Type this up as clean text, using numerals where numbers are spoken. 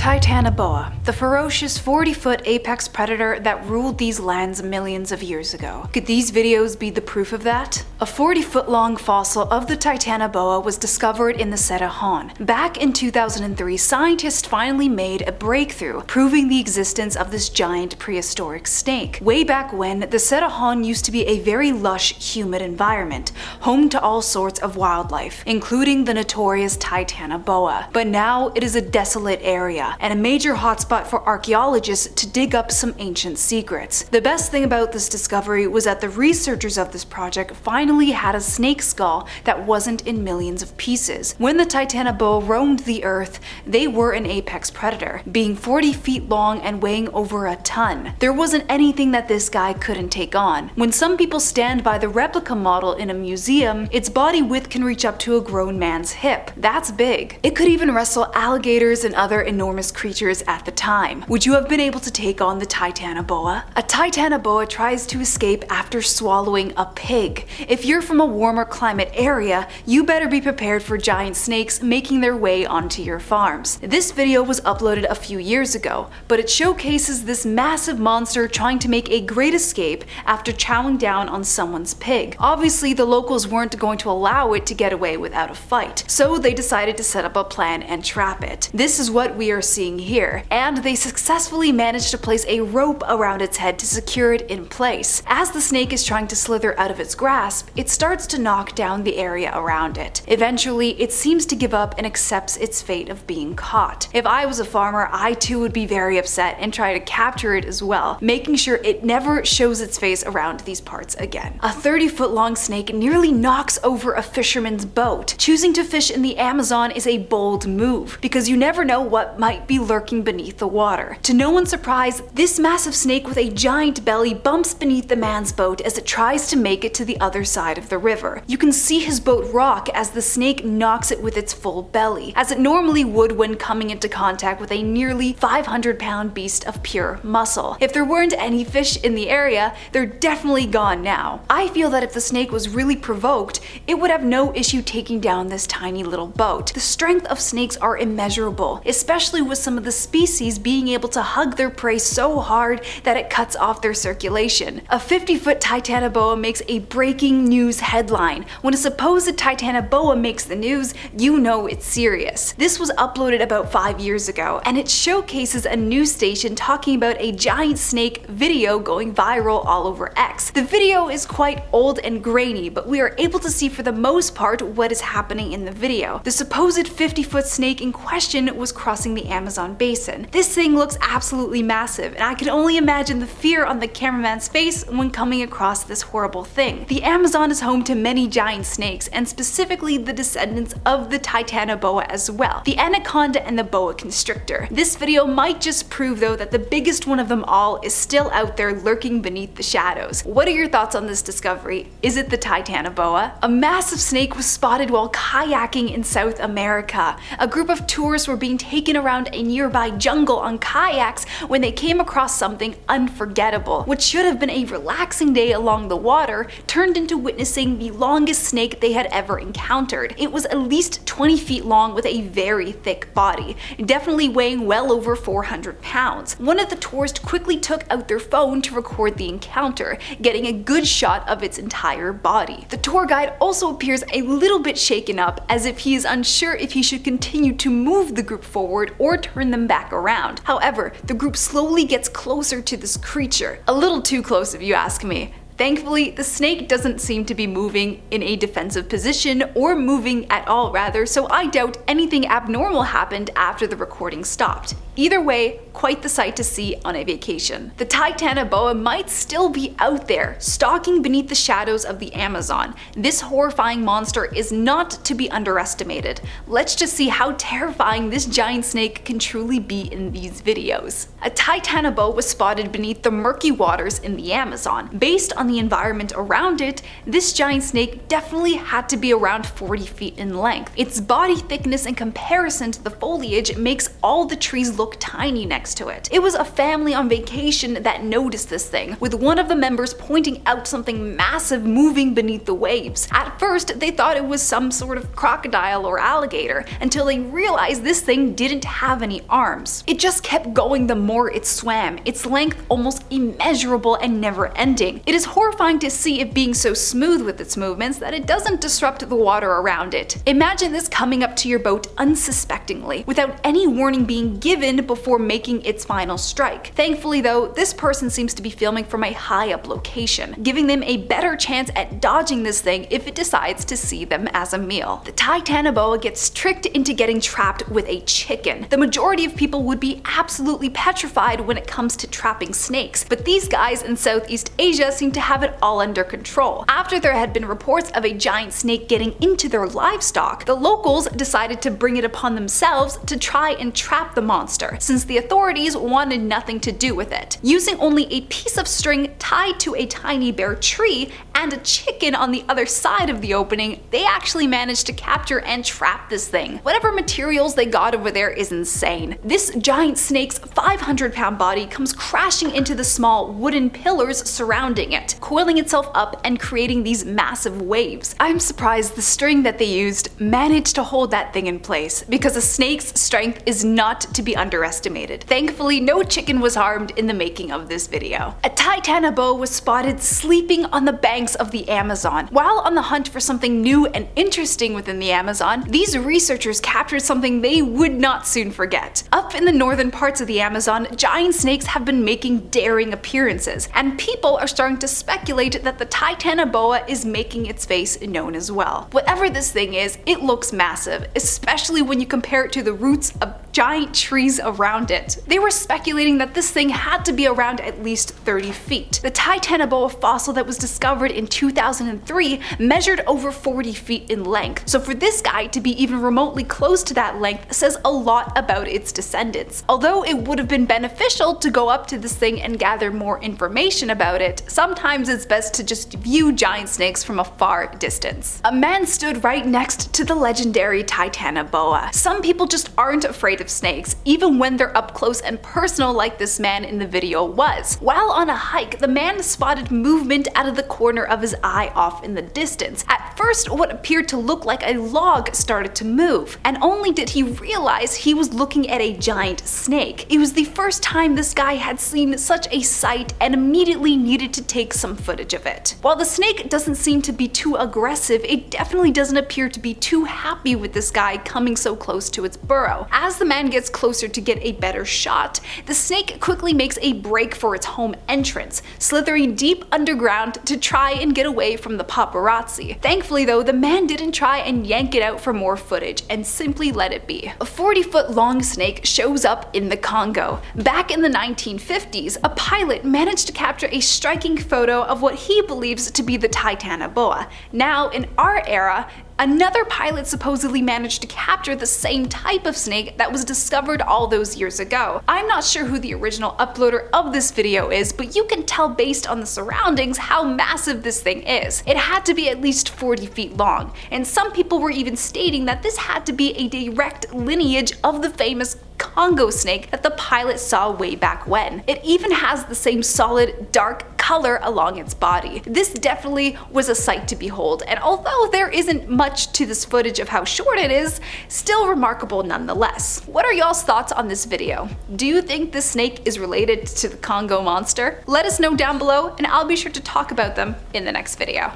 Titanoboa, the ferocious 40-foot apex predator that ruled these lands millions of years ago. Could these videos be the proof of that? A 40-foot-long fossil of the Titanoboa was discovered in the Cerrejón. Back in 2003, scientists finally made a breakthrough, proving the existence of this giant prehistoric snake. Way back when, the Cerrejón used to be a very lush, humid environment, home to all sorts of wildlife, including the notorious Titanoboa. But now it is a desolate area, and a major hotspot for archaeologists to dig up some ancient secrets. The best thing about this discovery was that the researchers of this project finally had a snake skull that wasn't in millions of pieces. When the Titanoboa roamed the earth, they were an apex predator, being 40 feet long and weighing over a ton. There wasn't anything that this guy couldn't take on. When some people stand by the replica model in a museum, its body width can reach up to a grown man's hip. That's big. It could even wrestle alligators and other enormous creatures at the time. Would you have been able to take on the Titanoboa? A Titanoboa tries to escape after swallowing a pig. If you're from a warmer climate area, you better be prepared for giant snakes making their way onto your farms. This video was uploaded a few years ago, but it showcases this massive monster trying to make a great escape after chowing down on someone's pig. Obviously, the locals weren't going to allow it to get away without a fight, so they decided to set up a plan and trap it. This is what we are seeing here, and they successfully managed to place a rope around its head to secure it in place. As the snake is trying to slither out of its grasp, it starts to knock down the area around it. Eventually, it seems to give up and accepts its fate of being caught. If I was a farmer, I too would be very upset and try to capture it as well, making sure it never shows its face around these parts again. A 30-foot-long snake nearly knocks over a fisherman's boat. Choosing to fish in the Amazon is a bold move, because you never know what might be lurking beneath the water. To no one's surprise, this massive snake with a giant belly bumps beneath the man's boat as it tries to make it to the other side of the river. You can see his boat rock as the snake knocks it with its full belly, as it normally would when coming into contact with a nearly 500-pound beast of pure muscle. If there weren't any fish in the area, they're definitely gone now. I feel that if the snake was really provoked, it would have no issue taking down this tiny little boat. The strength of snakes are immeasurable, especially with some of the species being able to hug their prey so hard that it cuts off their circulation. A 50-foot Titanoboa makes a breaking news headline. When a supposed Titanoboa makes the news, you know it's serious. This was uploaded about 5 years ago, and it showcases a news station talking about a giant snake video going viral all over X. The video is quite old and grainy, but we are able to see for the most part what is happening in the video. The supposed 50-foot snake in question was crossing the Amazon basin. This thing looks absolutely massive, and I can only imagine the fear on the cameraman's face when coming across this horrible thing. The Amazon is home to many giant snakes, and specifically the descendants of the Titanoboa as well, the anaconda and the boa constrictor. This video might just prove though that the biggest one of them all is still out there lurking beneath the shadows. What are your thoughts on this discovery? Is it the Titanoboa? A massive snake was spotted while kayaking in South America. A group of tourists were being taken around a nearby jungle on kayaks when they came across something unforgettable. What should have been a relaxing day along the water turned into witnessing the longest snake they had ever encountered. It was at least 20 feet long with a very thick body, definitely weighing well over 400 pounds. One of the tourists quickly took out their phone to record the encounter, getting a good shot of its entire body. The tour guide also appears a little bit shaken up, as if he is unsure if he should continue to move the group forward or turn them back around. However, the group slowly gets closer to this creature. A little too close if you ask me. Thankfully, the snake doesn't seem to be moving in a defensive position, or moving at all rather, so I doubt anything abnormal happened after the recording stopped. Either way, quite the sight to see on a vacation. The Titanoboa might still be out there, stalking beneath the shadows of the Amazon. This horrifying monster is not to be underestimated. Let's just see how terrifying this giant snake can truly be in these videos. A Titanoboa was spotted beneath the murky waters in the Amazon. Based on the environment around it, this giant snake definitely had to be around 40 feet in length. Its body thickness in comparison to the foliage makes all the trees look tiny next to it. It was a family on vacation that noticed this thing, with one of the members pointing out something massive moving beneath the waves. At first, they thought it was some sort of crocodile or alligator, until they realized this thing didn't have any arms. It just kept going the more it swam, its length almost immeasurable and never ending. It is horrifying to see it being so smooth with its movements that it doesn't disrupt the water around it. Imagine this coming up to your boat unsuspectingly, without any warning being given before making its final strike. Thankfully though, this person seems to be filming from a high up location, giving them a better chance at dodging this thing if it decides to see them as a meal. The Titanoboa gets tricked into getting trapped with a chicken. The majority of people would be absolutely petrified when it comes to trapping snakes, but these guys in Southeast Asia seem to have it all under control. After there had been reports of a giant snake getting into their livestock, the locals decided to bring it upon themselves to try and trap the monster, since the authorities wanted nothing to do with it. Using only a piece of string tied to a tiny bare tree and a chicken on the other side of the opening, they actually managed to capture and trap this thing. Whatever materials they got over there is insane. This giant snake's 500-pound body comes crashing into the small wooden pillars surrounding it, coiling itself up and creating these massive waves. I'm surprised the string that they used managed to hold that thing in place, because a snake's strength is not to be underestimated. Thankfully, no chicken was harmed in the making of this video. A Titanoboa was spotted sleeping on the banks of the Amazon. While on the hunt for something new and interesting within the Amazon, these researchers captured something they would not soon forget. Up in the northern parts of the Amazon, giant snakes have been making daring appearances, and people are starting to speculate that the Titanoboa is making its face known as well. Whatever this thing is, it looks massive, especially when you compare it to the roots of giant trees around it. They were speculating that this thing had to be around at least 30 feet. The Titanoboa fossil that was discovered in 2003 measured over 40 feet in length, so for this guy to be even remotely close to that length says a lot about its descendants. Although it would have been beneficial to go up to this thing and gather more information about it, sometimes it's best to just view giant snakes from a far distance. A man stood right next to the legendary Titanoboa. Some people just aren't afraid of snakes, even when they're up close and personal like this man in the video was. While on a hike, the man spotted movement out of the corner of his eye off in the distance. At first, what appeared to look like a log started to move, and only did he realize he was looking at a giant snake. It was the first time this guy had seen such a sight and immediately needed to take some footage of it. While the snake doesn't seem to be too aggressive, it definitely doesn't appear to be too happy with this guy coming so close to its burrow. As the man gets closer to get a better shot, the snake quickly makes a break for its home entrance, slithering deep underground to try and get away from the paparazzi. Thankfully though, the man didn't try and yank it out for more footage and simply let it be. A 40-foot long snake shows up in the Congo. Back in the 1950s, a pilot managed to capture a striking photo of what he believes to be the Titanoboa. Now, in our era, another pilot supposedly managed to capture the same type of snake that was discovered all those years ago. I'm not sure who the original uploader of this video is, but you can tell based on the surroundings how massive this thing is. It had to be at least 40 feet long, and some people were even stating that this had to be a direct lineage of the famous Congo snake that the pilot saw way back when. It even has the same solid, dark color along its body. This definitely was a sight to behold, and although there isn't much to this footage of how short it is, still remarkable nonetheless. What are y'all's thoughts on this video? Do you think this snake is related to the Congo monster? Let us know down below, and I'll be sure to talk about them in the next video.